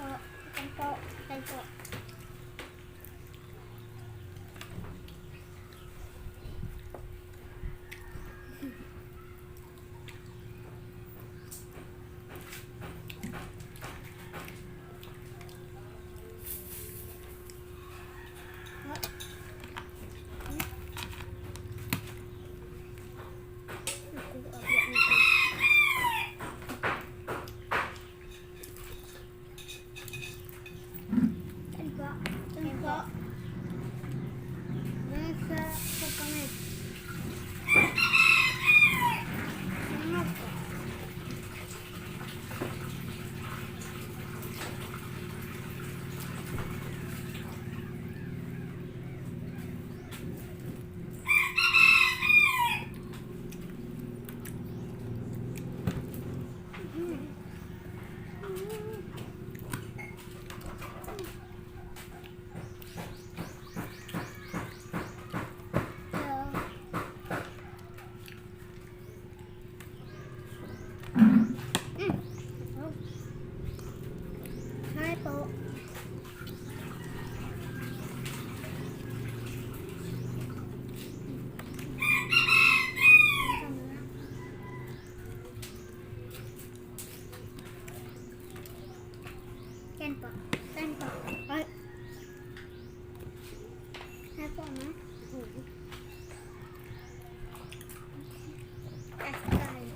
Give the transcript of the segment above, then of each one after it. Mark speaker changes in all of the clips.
Speaker 1: po. Kain po. Kain po. Hi po. Kain po. Kain po. Ay. Kain po, ma. Kain.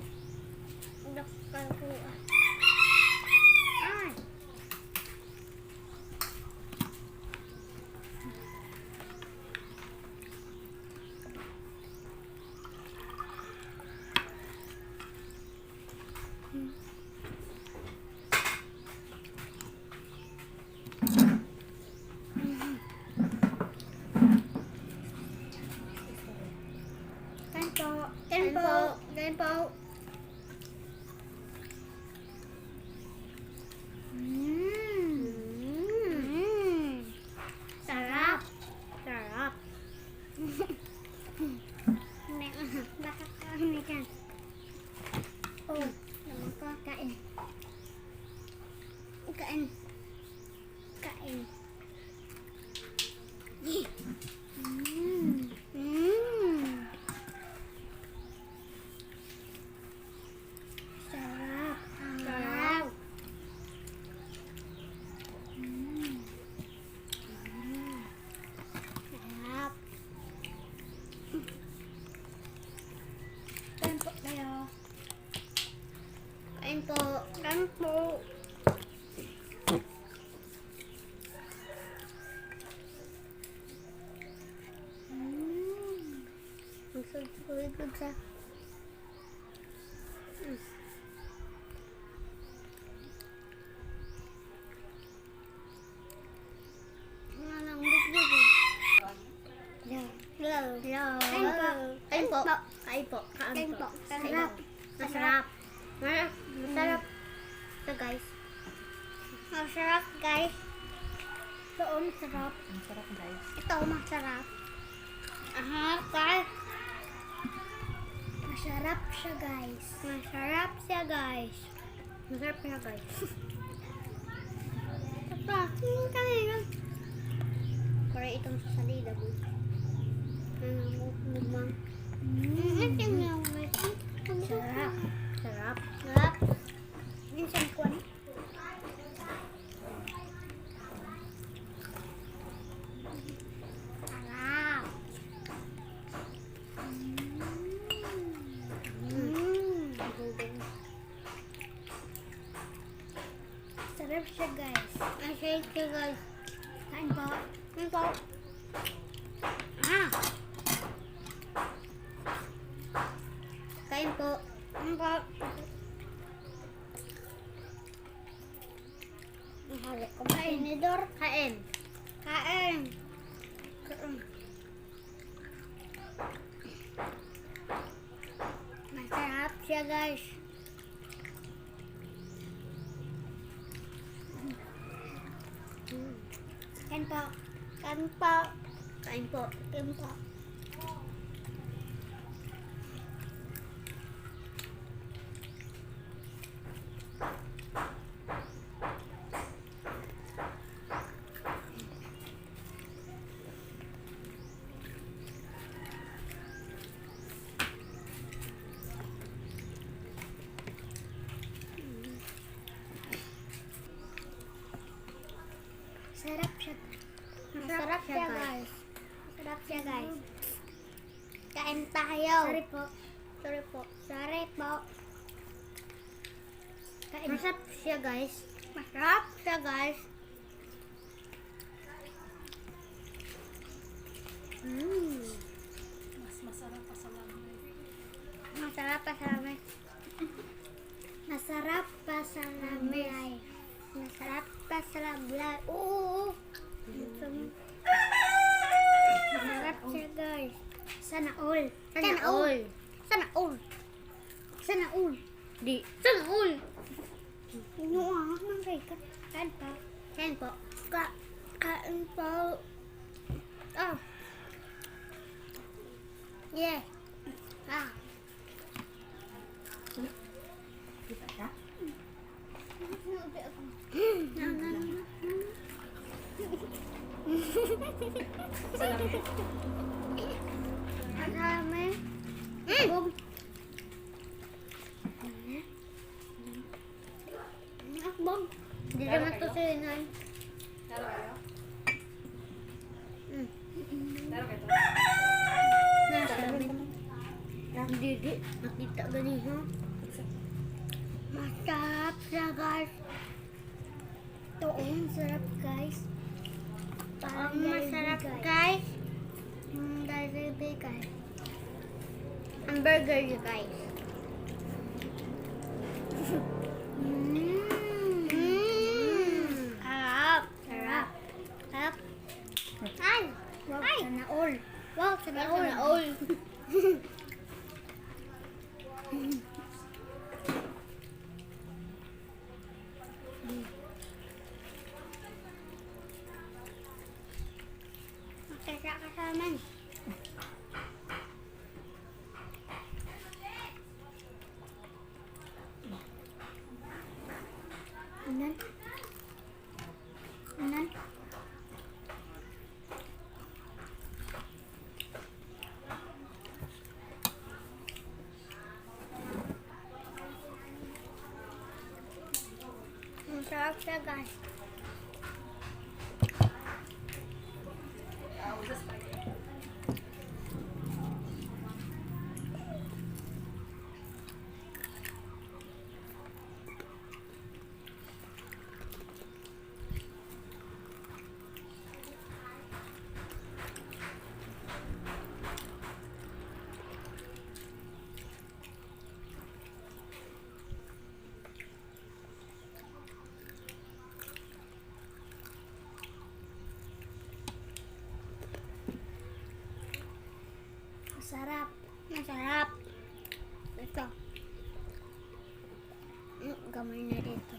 Speaker 1: Doktor po. Ay. Kain po. Kain po. Kain po. Sarap. Sarap. Bakit ka ano dyan? Oh, naman ko. Kain. Kain. Kain. Sarap. Sarap. Sarap. Kain po tayo. Kain po. Kain po. Good sa. Manang big. Hello. Hello. Kain po. Kain po. Kain po. Sarap. Masarap. Masarap. Ito guys. Masarap guys. Ito masarap.
Speaker 2: Masarap guys.
Speaker 1: Ito masarap. Guys. Masarap siya guys. Masarap siya guys. Masarap siya guys. Apa? Kanina. Kaya itong sa salida mo. Mumang. Sarap. Sarap. Sarap. Minsan ko ano? Sarap siya guys. Masarap siya guys. Kain po. Kain po. Kain po. Kain po. Mahalik ko. Kainidor. Kain. Kain. Masarap siya guys. Kain po. Kain po. Kain po. Kain po. Masarap siya guys. Masarap siya guys. Kain tayo. Sorry po. Sorry po. Sorry po. Kain. Masarap siya guys. Masarap siya guys.
Speaker 2: Masarap pa sa lamay.
Speaker 1: Masarap pa sa lamay. Masarap pa sa lamay. Masarap pa sa lamay. Oo. Masarap siya guys. Sana all. Sana all. Sana all. Sana all. Di. Sana all. Inuang ng kay kain po. Kain po. Kain po. Oh. Yeah. Ah.
Speaker 2: Kita ka? Salamat.
Speaker 1: Marami. Bom. Bom. Hindi naman to sinan.
Speaker 2: Laro kayo?
Speaker 1: Mm.
Speaker 2: Laro kayo?
Speaker 1: Hindi. Nakita ganito. Masarap siya guys. Ito masarap guys. Parang masarap guys. Jollibee guys. Hamburger you guys. Sarap. Sarap. Sarap. Ay. Wow, sana all. Wow, sana all. Makasya ka sa amin. Anan? Anan? Masarap siya guys. Masarap. Masarap. Ito. Gamay na dito.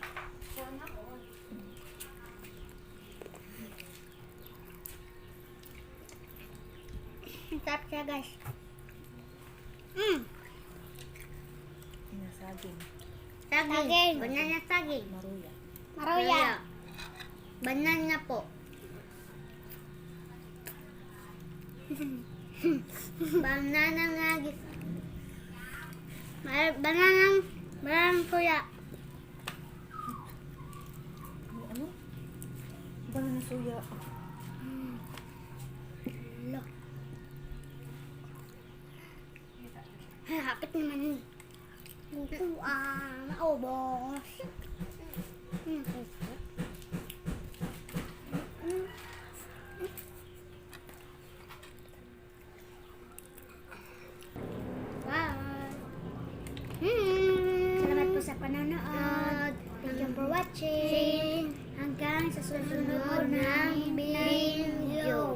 Speaker 2: Sana all.
Speaker 1: Masarap siya guys.
Speaker 2: Sinasaging.
Speaker 1: Saging. Banana saging.
Speaker 2: Maruya.
Speaker 1: Maruya. Banana po. Banana nga. Banana kuya.
Speaker 2: Ano? Banana suya.
Speaker 1: Lo. Hapit naman yun. Ito maubos. Salamat po sa panonood. Thank you for watching. Hanggang sa susunod ng video.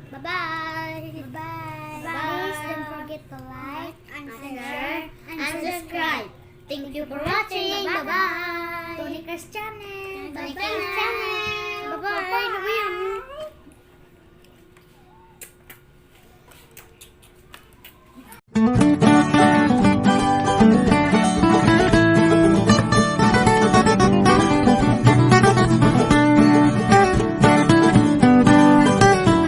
Speaker 1: Bye-bye. Bye-bye. Please don't forget to like, and share, and subscribe. Thank you for watching. Bye-bye. Tony Chris Channel. Tony Chris Channel. Bye-bye.